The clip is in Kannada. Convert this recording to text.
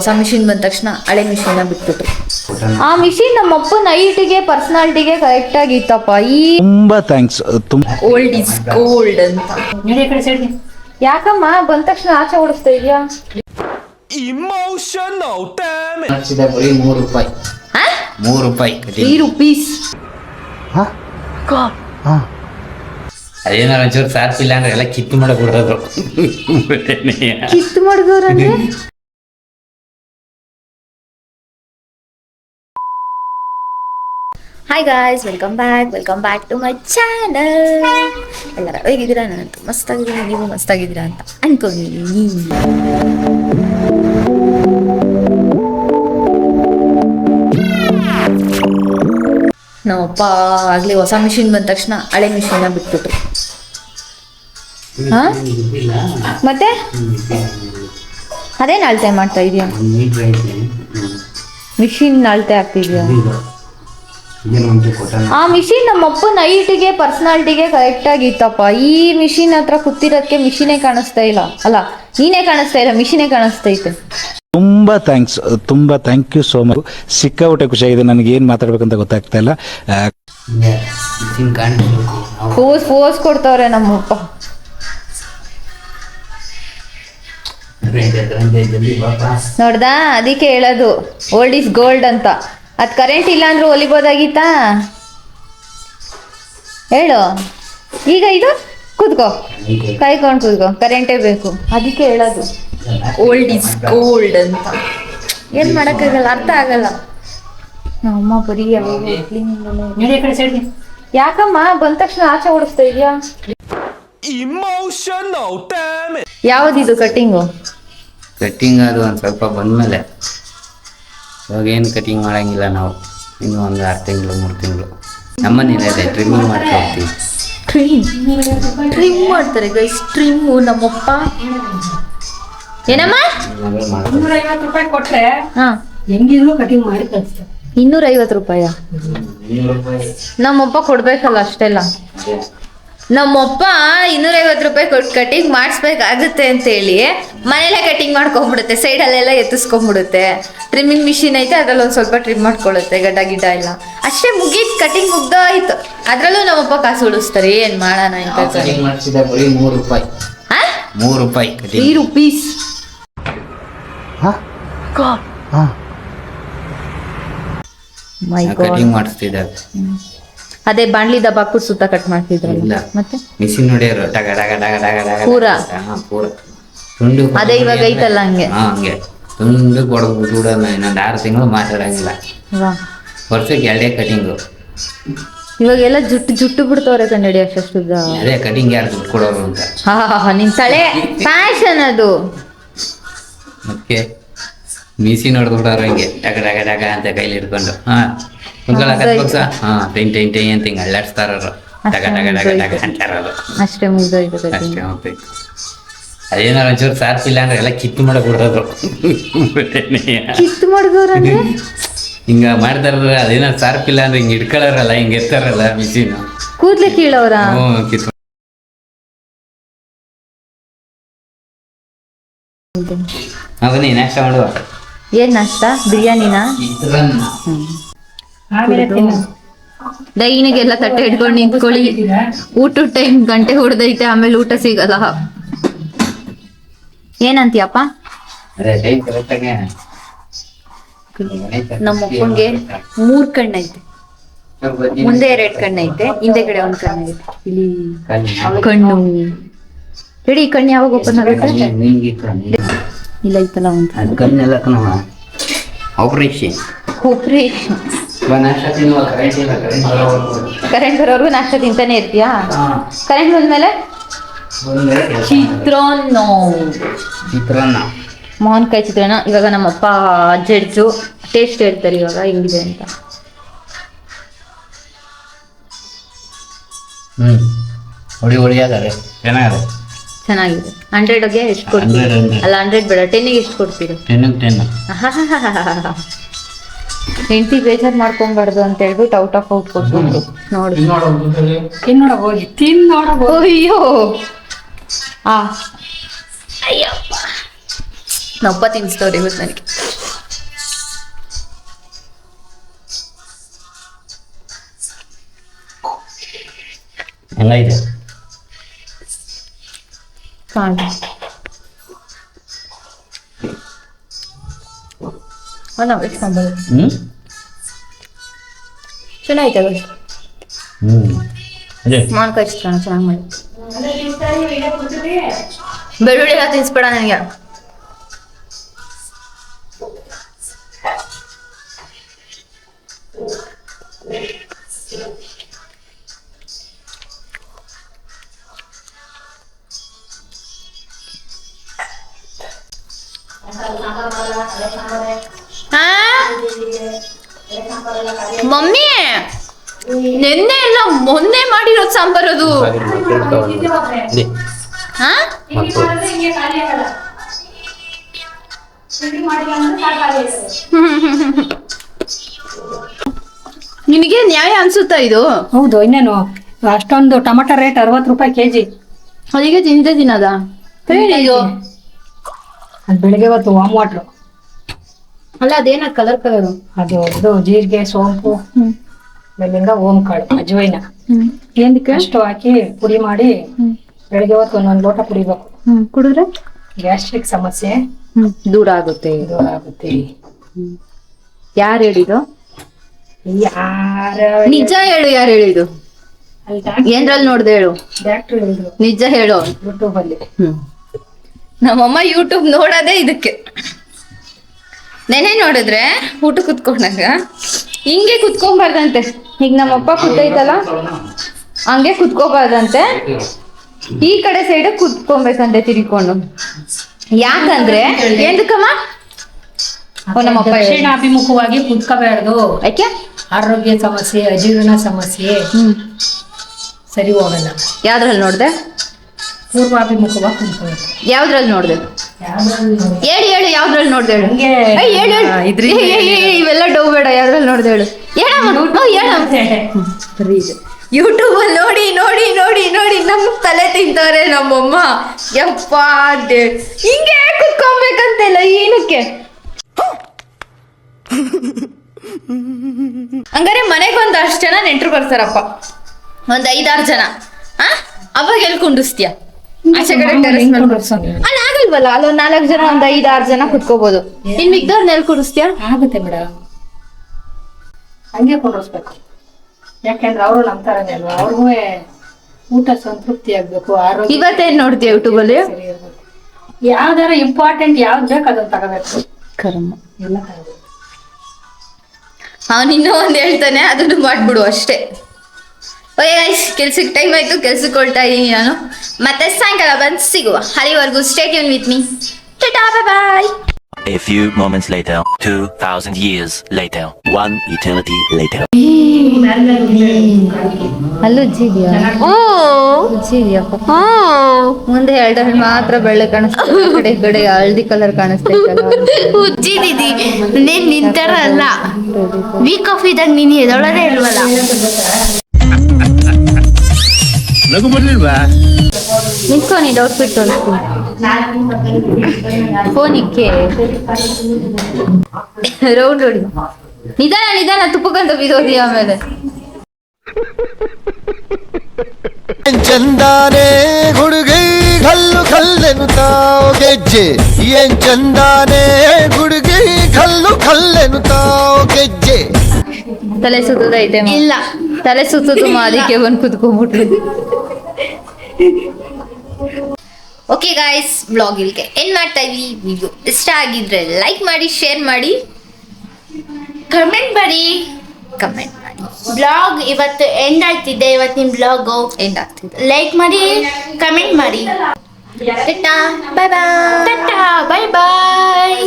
ಹೊಸ ಮಿಷಿನ್ ಬಂದ ತಕ್ಷಣ ಹಳೆ ಮಿಷಿನ್ ಬಿಟ್ಬಿಟ್ರು. ಆ ಮಿಷಿನ್ ನಮ್ಮ ಅಪ್ಪನ ಹೈಟಿಗೆ ಪರ್ಸನಾಲಿಟಿಗೆ ಕರೆಕ್ಟ್ ಆಗಿತ್ತಪ್ಪ. ಈ ತುಂಬಾ ಥ್ಯಾಂಕ್ಸ್. ಓಲ್ಡ್ ಇಸ್ ಗೋಲ್ಡ್ ಅಂತ. ಯಾಕಮ್ಮ ಬಂದ ತಕ್ಷಣ ಆಚೆ ಓಡಿಸ್ತಾ ಇದೆಯಾ? Emotional damage. ಮಾಡಿಸಿದ ಬರೀ 3 ರೂಪಾಯಿ. 3 ರೂಪಾಯಿ 3 rupees. ಅದೇನಾರ ಒಂಚೂರು ಸಾರ್ಪಿಲ್ಲ ಅಂದ್ರೆ ಎಲ್ಲ ಕಿತ್ತು ಮಾಡಕ್ ಬಿಡೋದು. ಕಿತ್ತು ಮಾಡಿದವ್ರಂದ್ರೆ hi guys, welcome back to my channel. ಎಲ್ಲರೂ ಹೇಗಿದ್ದೀರಾ? ನಾನಂತೂ ಮಸ್ತಾಗಿದ್ದೀನಿ, ನೀವು ಮಸ್ತಾಗಿದ್ದೀರಾ ಅಂತ ಅನ್ಕೊಂಡಿದ್ದೀನಿ. ನಮ್ಮಪ್ಪ ಆಗ್ಲಿ ಹೊಸ ಮಿಷಿನ್ ಬಂದ ತಕ್ಷಣ ಹಳೆ ಮಿಷಿನ್ ಬಿಟ್ಬಿಟ್ರು. ಮತ್ತೆ ಅದೇನು ಅಳತೆ ಮಾಡ್ತಾ ಇದೀಯ? ಮಿಷಿನ್ ಅಳತೆ ಆಗ್ತಿದ್ಯಾ? ಆ ಮಿಷಿನ್ ನಮ್ಮ ಅಪ್ಪನ ಹೈಟಿಗೆ ಪರ್ಸನಾಲಿಟಿಗೆ ಕರೆಕ್ಟ್ ಆಗಿತ್ತಪ್ಪ. ಈ ಮಿಷಿನ್ ಹತ್ರ ಕೂತಿರೋದಕ್ಕೆ ಮಿಷಿನೇ ಕಾಣಿಸ್ತಾ ಇಲ್ಲ. ಅಲ್ಲ, ನೀನೇ ಕಾಣಿಸ್ತಾ ಇಲ್ಲ, ಮಿಷಿನೇ ಕಾಣಿಸ್ತೈತೆ. ತುಂಬಾ ಥ್ಯಾಂಕ್ಸ್, ತುಂಬಾ ಥ್ಯಾಂಕ್ ಯು ಸೋ ಮಚ್. ಸಿಕ್ಕಾಪಟ್ಟೆ ಖುಷಿಯಾಗಿದೆ. ನನಗೆ ಏನ್ ಮಾತಾಡ್ಬೇಕಂತ ಗೊತ್ತಾಗ್ತಾ ಇಲ್ಲ. ಫೋರ್ಸ್ ಕೊಡ್ತಾವ್ರೆ ನಮ್ಮಪ್ಪ. ನೋಡ್ದಾ, ಅದಕ್ಕೆ ಹೇಳೋದು ಓಲ್ಡ್ ಇಸ್ ಗೋಲ್ಡ್ ಅಂತ. ಅದ್ ಕರೆಂಟ್ ಇಲ್ಲ ಅಂದ್ರೂ ಹೊಲಿಬೋದಾಗಿತ್ತಾ ಹೇಳು? ಈಗ ಇದು ಕೂತ್ಕೋ, ಕಾಯ್ಕೊಂಡು ಕೂತ್ಕೋ, ಕರೆಂಟೇ ಬೇಕು. ಅದಕ್ಕೆ ಹೇಳೋದು ಓಲ್ಡ್ ಇಸ್ ಗೋಲ್ಡ್ ಅಂತ. ಏನ್ ಮಾಡಕ್ಕಾಗಲ್ಲ, ಅರ್ಥ ಆಗಲ್ಲ. ನಮ್ಮಮ್ಮ ಬರೀ ಯಾಕಮ್ಮ ಬಂದ ತಕ್ಷಣ ಆಚೆ ಓಡಿಸ್ತಾ ಇದೆಯಾ? Emotional damage. ಯಾವ್ದಿದು ಕಟ್ಟಿಂಗು? ಕಟ್ಟಿಂಗ್ ಅದು ಒಂದು ಸ್ವಲ್ಪ ಬಂದ್ಮೇಲೆ ಇವಾಗ ಏನು ಕಟಿಂಗ್ ಮಾಡಂಗಿಲ್ಲ ನಾವು. ಇನ್ನು ಒಂದು 6 ತಿಂಗಳು 3 ತಿಂಗಳು ನಮ್ಮನೇಲಿ ಟ್ರಿಮ್ಮಿಂಗ್ ಮಾಡ್ತಾ ಹೋಗ್ತೀವಿ. ಟ್ರಿಮ್ ಮಾಡ್ತಾರೆ ಗೈಸ್, ಟ್ರಿಮ್ಮು. ನಮ್ಮಪ್ಪ ಏನಮ್ಮ 250 ರೂಪಾಯಿ ಕೊಟ್ರೆ ಹಾ ಹೆಂಗಿದ್ರು ಕಟಿಂಗ್ ಮಾಡಿ ಕಳಿಸ್ತಾರೆ. 250 ರೂಪಾಯ? ನಮ್ಮಪ್ಪ ಕೊಡ್ಬೇಕಲ್ಲ ಅಷ್ಟೆಲ್ಲ. ನಮ್ಮಪ್ಪ 250 ರೂಪಾಯಿ ಕೊಟ್ಟು ಕಟಿಂಗ್ ಮಾಡಿಸ್ಬೇಕಾಗುತ್ತೆ ಅಂತೇಳಿ ಮನೇಲೆ ಕಟಿಂಗ್ ಮಾಡ್ಕೊಂಡ್ಬಿಡುತ್ತೆ. ಸೈಡಲ್ಲೆಲ್ಲ ಎತ್ತಿಸ್ಕೊಂಡ್ಬಿಡುತ್ತೆ. ಟ್ರಿಮ್ಮಿಂಗ್ ಮಿಷಿನ್ ಐತೆ, ಅದ್ರಲ್ಲಿ ಒಂದು ಸ್ವಲ್ಪ ಟ್ರಿಮ್ ಮಾಡ್ಕೊಳ್ಳುತ್ತೆ, ಗಿಡ ಎಲ್ಲ ಅಷ್ಟೇ. ಮುಗೀತು, ಕಟಿಂಗ್ ಮುಗ್ದೋಯ್ತು. ಅದ್ರಲ್ಲೂ ನಮ್ಮಪ್ಪ ಕಾಸು ಉಳಿಸ್ತಾರೆ. ಏನ್ ಮಾಡೋಣ ಅಂತ. ಕಟಿಂಗ್ ಮಾಡಿಸಿದ ಬರೀ 3 ರೂಪಾಯಿ. 3 ರೂಪಾಯಿ 3 rupees. ಮೈ ಗಾಡ್. ಕಟಿಂಗ್ ಮಾಡಿಸ್ತಿದ್ದಾರೆ. ಅದೇ ಬಾಣ್ಲಿ ದಬ್ಬಾಕ್ಬಿಟ್ಟು ಸುತ್ತ ಕಟ್ ಮಾಡ್ತಿದ್ರಲ್ಲ. ಮತ್ತೆ ಮಿಷಿನ್ ನೋಡಿದ್ರು ಟಗ ಟಗ ಟಗ ಟಗ ಟಗ ಪೂರ ಪೂರ ತುಂಡು. ಅದೇ ಇವಾಗ ಐತಲ್ಲ ಹಂಗೆ. ಹಂಗೆ ತುಂಡು ಕೊಡೋದು ಕೂಡ ಇನ್ನೊಂದು 6 ತಿಂಗಳು ಮಾತಾಡಂಗಿಲ್ಲ. ವಾ, ವರ್ಷಕ್ಕೆ 2 ಕಟಿಂಗು. ಇವಾಗೆಲ್ಲ ಜುಟ್ಟು ಬಿಡ್ತವ್ರೆ ಕನ್ನಡಿ ಅಷ್ಟು. ಅದೇ ಕಟಿಂಗ್ ಯಾರು ದುಡ್ಡು ಕೊಡೋರು ಅಂತ. ಹಾ, ನಿನ್ ತಲೆ ಫ್ಯಾಷನ್ ಅದು. ಮತ್ತೆ ಮಿಷಿನ್ ಹೊಡೆದು ಬಿಡೋರು ಹಿಂಗೆ ಟಗ ಟಗ ಟಗ ಅಂತ ಕೈಲಿ ಹಿಡ್ಕೊಂಡು ಟೈನ್ ಟೈನ್ ಟೈ ಅಂತ ಹಿಂಗೆ ಅಳ್ಳಾಡ್ಸ್ತಾರವ್ರು. ಟಗ ಟಗ ಟಗ ಟಗ ಅಂತಾರದು. ಅಷ್ಟೇ ಮುಗ್ದೋಯ್ತು. ಅಷ್ಟೇ ಹೋಗ್ಬೇಕು. ಅದೇನಾರ ಒಂಚೂರು ಸಾರ್ಪಿಲ್ಲ ಅಂದ್ರೆ ಎಲ್ಲ ಕಿತ್ತು ಮಾಡಕ್ ಬಿಡೋದು. ಕಿತ್ತು ಮಾಡಿದವ್ರಂದ್ರೆ ಹಿಂಗ ಮಾಡ್ತಾರ. ಅದೇನಾರು ಸಾರ್ಪಿಲ್ಲ ಅಂದ್ರೆ ಹಿಂಗೆ ಹಿಡ್ಕೊಳ್ಳೋರಲ್ಲ, ಹಿಂಗೆ ಎತ್ತಾರಲ್ಲ ಮಿಷಿನ್. ಕೂದ್ಲೆ ಕೀಳವ್ರ? ಕಿತ್ತು. ಅವನಿ ನಾಷ್ಟ ಮಾಡುವ. ಏನ್ ನಾಷ್ಟ? ಬಿರಿಯಾನಿನಾ? ಆಮೇಲೆ ಡೈನಿಗೆಲ್ಲ ತಟ್ಟೆ ಹಿಡ್ಕೊಂಡು ನಿಂತ್ಕೊಳ್ಳಿ. ಊಟದ ಟೈಮ್ ಗಂಟೆ ಹೊಡೆದೈತೆ, ಆಮೇಲೆ ಊಟ ಸಿಗಲ್ಲ. ಏನಂತೀಯಪ್ಪ? ಅದೇ ಟೈಮ್ ಕರೆಕ್ಟಾಗೆ. ನಮ್ಮ ಅಪ್ಪಂಗೆ 3 ಕಣ್ಣೈತೆ. ಮುಂದೆ 2 ಕಣ್ಣೈತೆ, ಹಿಂದೆಗಡೆ 1 ಕಣ್ಣೈತೆ. ಇಲ್ಲಿ ಕಣ್ಣು ಹೇಳಿ. ಕಣ್ಣು ಯಾವಾಗ ಓಪನ್ ಆಗುತ್ತೆ? ಇಲ್ಲ ಐತಲ್ಲ ಒಂದು. ಅದು ಕಣ್ಣೆಲ್ಲ ಕಣವ ಆಪರೇಷನ್. ಕರೆಂಟ್ ಬರೋರ್ಗು ನಾಷ್ಟ ತಿಂತಾನೆ ಇರ್ತೀಯಾ? ಕರೆಂಟ್ ಬಂದ್ಮೇಲೆ ಚಿತ್ರಾನ್ನ. ಮೋಹನ್ಕಾಯಿ ಚಿತ್ರಾನ್ನ. ಇವಾಗ ನಮ್ಮಪ್ಪ ಜಡ್ಜು ಟೇಸ್ಟ್ ಹೇಳ್ತಾರೆ ಇವಾಗ ಹೆಂಗಿದೆ ಅಂತ. ಹೊಡಿ ಆದರೆ ಚೆನ್ನಾಗಿದೆ. 100ಗೆ ಎಷ್ಟು ಕೊಡ್ತೀರಿ? ಅಲ್ಲ 100 ಬೇಡ, 10ಗೆ ಎಷ್ಟು ಕೊಡ್ತೀರಿ? 10 ಹೆಂಡತಿ ಬೇಜಾರು ಮಾಡ್ಕೊಂಬಾರ್ದು ಅಂತ ಹೇಳ್ಬಿಟ್ಟು ಔಟ್ ಆಫ್ ಔಟ್ ಕೊಟ್ಬಿಟ್ಟು ನೋಡಿ. ತಿನ್ನೋಡ ಅಯ್ಯೋ, ಅಯ್ಯಪ್ಪ ನೊಬ್ಬ ತಿನ್ಸ್ತವ್ರಿ ಇವತ್ತು ನನಗೆ. ಹೆಂಗೈತೆ ಚೆನ್ನಾಯ್ತು ಅದೇ ಮಾನ್ಕಾಯಿ ಚಿತ್ರಾನ್ನ ಚೆನ್ನಾಗಿ ಮಾಡಿ. ಬೆಳ್ಳುಳ್ಳಿ ಎಲ್ಲ ತಿನ್ಸ್ಬೇಡ ನನಗೆ. ಮಮ್ಮಿ ನಿನ್ನೆ ಎಲ್ಲ ಮೊನ್ನೆ ಮಾಡಿರೋದು ಸಾಂಬಾರ್ ಅದು. ಹಾ ನಿನಗೆ ನ್ಯಾಯ ಅನ್ಸುತ್ತಾ ಇದು? ಹೌದು, ಇನ್ನೇನು ಅಷ್ಟೊಂದು ಟೊಮಟೊ ರೇಟ್ 60 ರೂಪಾಯಿ ಕೆಜಿ. ಅದಕ್ಕೆ ತಿಂತೆ ತಿನ್ನದ ಇದು. ಅದು ಬೆಳಿಗ್ಗೆ ಹೊತ್ತು ವಾಮ್ ವಾಟ್ರು, ಅಲ್ಲ ಅದೇನ ಕಲರ್ ಅದು ಇದು ಜೀರಿಗೆ, ಸೋಂಪು, ಬೆಲ್ಲಿಂದ ಓಮ್ ಕಾಳು, ಅಜ್ವೈನ ಏನಕ್ಕೆ ಅಷ್ಟು ಹಾಕಿ ಪುಡಿ ಮಾಡಿ ಬೆಳಿಗ್ಗೆ ಹೊತ್ತು ಒಂದೊಂದು ಲೋಟ ಕುಡಿಬೇಕು. ಕುಡಿದ್ರೆ ಗ್ಯಾಸ್ಟ್ರಿಕ್ ಸಮಸ್ಯೆ ದೂರ ಆಗುತ್ತೆ. ದೂರ ಆಗುತ್ತೆ. ಯಾರು ಹೇಳಿದು? ಯಾರ ನಿಜ ಹೇಳು, ಯಾರು ಹೇಳಿದು? ಏನ್ರಲ್ಲಿ ನೋಡ್ದೆ ಹೇಳು. ಡಾಕ್ಟ್ರು ಹೇಳಿದ್ರು ನಿಜ ಹೇಳು. ಯೂಟ್ಯೂಬ್ ಅಲ್ಲಿ. ನಮ್ಮಮ್ಮ ಯೂಟ್ಯೂಬ್ ನೋಡೋದೇ ಇದಕ್ಕೆ. ನೆನೆ ನೋಡಿದ್ರೆ ಊಟ ಕುತ್ಕೊಂಡಾಗ ಹಿಂಗೆ ಕುತ್ಕೊಂಬಾರ್ದಂತೆ. ಈಗ ನಮ್ಮಪ್ಪ ಕೂತೈತಲ್ಲ ಹಂಗೆ ಕುತ್ಕೋಬಾರ್ದಂತೆ, ಈ ಕಡೆ ಸೈಡ್ ಕುತ್ಕೊಬೇಕಂತೆ ತಿರ್ಕೊಂಡು. ಯಾಕಂದ್ರೆ ಎಂದಕ್ಕಮ್ಮ ನಮ್ಮಪ್ಪ ದಕ್ಷಿಣಾಭಿಮುಖವಾಗಿ ಕುತ್ಕೋಬಾರ್ದು. ಯಾಕೆ? ಆರೋಗ್ಯ ಸಮಸ್ಯೆ, ಅಜೀರ್ಣ ಸಮಸ್ಯೆ ಸರಿ ಹೋಗಲ್ಲ. ಯಾವ್ದ್ರಲ್ಲಿ ನೋಡ್ದೆ? ಪೂರ್ವಾಭಿಮುಖವಾಗಿ ಕುತ್ಕೋಬೇಕು. ಯಾವ್ದ್ರಲ್ಲಿ ನೋಡ್ದೆ? ಹೇಳಿ ಹೇಳು, ಯಾವ್ದ್ರಲ್ಲಿ ನೋಡ್ದೆ ಹೇಳು. ಹಂಗೆ ಏಯ್, ಹೇಳು, ಹೇಳು. ಇವೆಲ್ಲ ಡೌ ಬೇಡ, ಯಾವ್ದ್ರಲ್ಲಿ ನೋಡ್ದೆ ಹೇಳು. ಯೂಟ್ಯೂಬ್ ಅಲ್ಲಿ ನೋಡಿ ನೋಡಿ ನೋಡಿ ನೋಡಿ ನಮ್ ತಲೆ ತಿಂತವ್ರೆ ನಮ್ಮಮ್ಮ. ಯಪ್ಪ ಹಿಂಗೆ ಕುತ್ಕೊಬೇಕಂತೆಲ್ಲ ಏನಕ್ಕೆ? ಹಂಗಾರೆ ಮನೆಗೆ ಒಂದ್ ಅಷ್ಟು ಜನ ನೆಂಟ್ರು ಬರ್ತಾರಪ್ಪ, ಒಂದ್ 5-6 ಜನ. ಅವಾಗ ಎಲ್ಲಿ ಕುಂಡಿಸ್ತೀಯ? ಆಚೆ ಕಡೆ ಟೆರೆಸ್ ಮೇಲೆ ಅಲ್ಲಿ ಆಗಲ್ವಲ್ಲ, ಅಲ್ಲೊಂದ್ 4 ಜನ, ಒಂದ್ 5-6 ಜನ ಕುತ್ಕೋಬಹುದು. ಇನ್ ಮಿಗ್ದವ್ರನ್ನ ಎಲ್ಲಿ ಕುಡಿಸ್ತೀಯ? ಆಗುತ್ತೆ ಮೇಡಮ್, ಹಂಗೆ ಕೊಂಡಿಸ್ಬೇಕು. ಯಾಕೆಂದ್ರೆ ಅವರು ನಮ್ಮ ತರನೇ ಅಲ್ವಾ, ಅವ್ರಿಗೂ ಊಟ ಸಂತೃಪ್ತಿ ಆಗ್ಬೇಕು, ಆರೋಗ್ಯ. ಇವತ್ತೇನ್ ನೋಡ್ತೀಯ ಯೂಟ್ಯೂಬ್ ಅಲ್ಲಿ? ಸರಿ ಇರ್ಬೇಕು. ಯಾವ್ದಾರ ಇಂಪಾರ್ಟೆಂಟ್ ಯಾವ್ದು ಬೇಕು ಅದನ್ನ ತಗೋಬೇಕು. ಕರ್ಮ. ಎಲ್ಲ ತಗೋಬೇಕು. ಅವನ್ ಇನ್ನೂ ಒಂದ್ ಹೇಳ್ತಾನೆ, ಅದನ್ನು ಮಾಡ್ಬಿಡು ಅಷ್ಟೇ. ಓಕೆ ಗೈಸ್, ಕೆಲ್ಸಕ್ಕೆ ಟೈಮ್ ಆಯ್ತು, ಕೆಲ್ಸಕ್ಕೆ ಹೊರಡ್ತಾ ಇದೀನಿ ನಾನು. ಮತ್ತೆ ಸಾಯಂಕಾಲ ಬಂದು ಸಿಗುವ. ಅಲ್ಲಿವರೆಗೂ stay tune with me. Ta-ta, bye bye. A few moments later, 2,000 years later, one eternity later. ಅಲ್ಲೂ ಉಜ್ಜಿದ್ಯಾ? ಉಜ್ಜಿದ್ಯಪ್ಪ. ಮುಂದೆ 2 ಮಾತ್ರ ಬೆಳ್ಳೆ ಕಾಣಿಸ್ತದೆ, ಕಡೆ ಈ ಕಡೆ ಹಳದಿ ಕಲರ್ ಕಾಣಿಸ್ತೈತಲ್ಲ. ಉಜ್ಜಿದಿದಿ ನೀನ್ ನಿಂತರ ಅಲ್ಲ, ವೀಕ್ ಆಫ್ ಇದ್ದಾಗ ನೀನ್ ಎದೊಳದೇ ಇಲ್ವಲ್ಲ. ನಗು ಬರ್ಲಿಲ್ವಾ? ನಿಂತ್ಕೊ, ನೀನ್ ಔಟ್ಫಿಟ್ ತೋರಿಸ್ತೀನಿ. ಫೋನ್ ಇಕ್ಕೆ ರೌಂಡ್ ಹೊಡಿ. ನಿಧಾನ ನಿಧಾನ, ತುಪ್ಪಕ್ಕಂತ ಬಿದೋದಿ ಆಮೇಲೆ. ಚಂದಾನೆ ಹುಡುಗಿ ಕಲ್ಲು ಕಲ್ಲೆನುತ್ತಾವ ಗೆಜ್ಜೆ, ಏನ್ ಚಂದಾನೆ ಹುಡುಗಿ ಕಲ್ಲು ಕಲ್ಲೆನುತ್ತಾವ ಗೆಜ್ಜೆ. ತಲೆ ಸುತ್ತದೈತೆ? ಇಲ್ಲ, ತಲೆ ಸುತ್ತದು ಅದಕ್ಕೆ ಬಂದು ಕುತ್ಕೊಂಡ್ಬಿಟ್ರು. ಓಕೆ ಗಾಯ್ಸ್, ಬ್ಲಾಗ್ ಇಲ್ಲಿಗೆ ಏನ್ ಮಾಡ್ತಾ ಇದ್ವಿ. ವಿಡಿಯೋ ಇಷ್ಟ ಆಗಿದ್ರೆ ಲೈಕ್ ಮಾಡಿ, ಶೇರ್ ಮಾಡಿ, ಕಮೆಂಟ್ ಮಾಡಿ. ಬ್ಲಾಗ್ ಇವತ್ತು ಎಂಡ್ ಆಗ್ತಿದೆ. ಇವತ್ತಿನ ಬ್ಲಾಗು ಎಂಡ್ ಆಗ್ತಿದೆ. ಲೈಕ್ ಮಾಡಿ, ಕಮೆಂಟ್ ಮಾಡಿ. Tata, bye bye. Tata, bye ಬಾಯ್.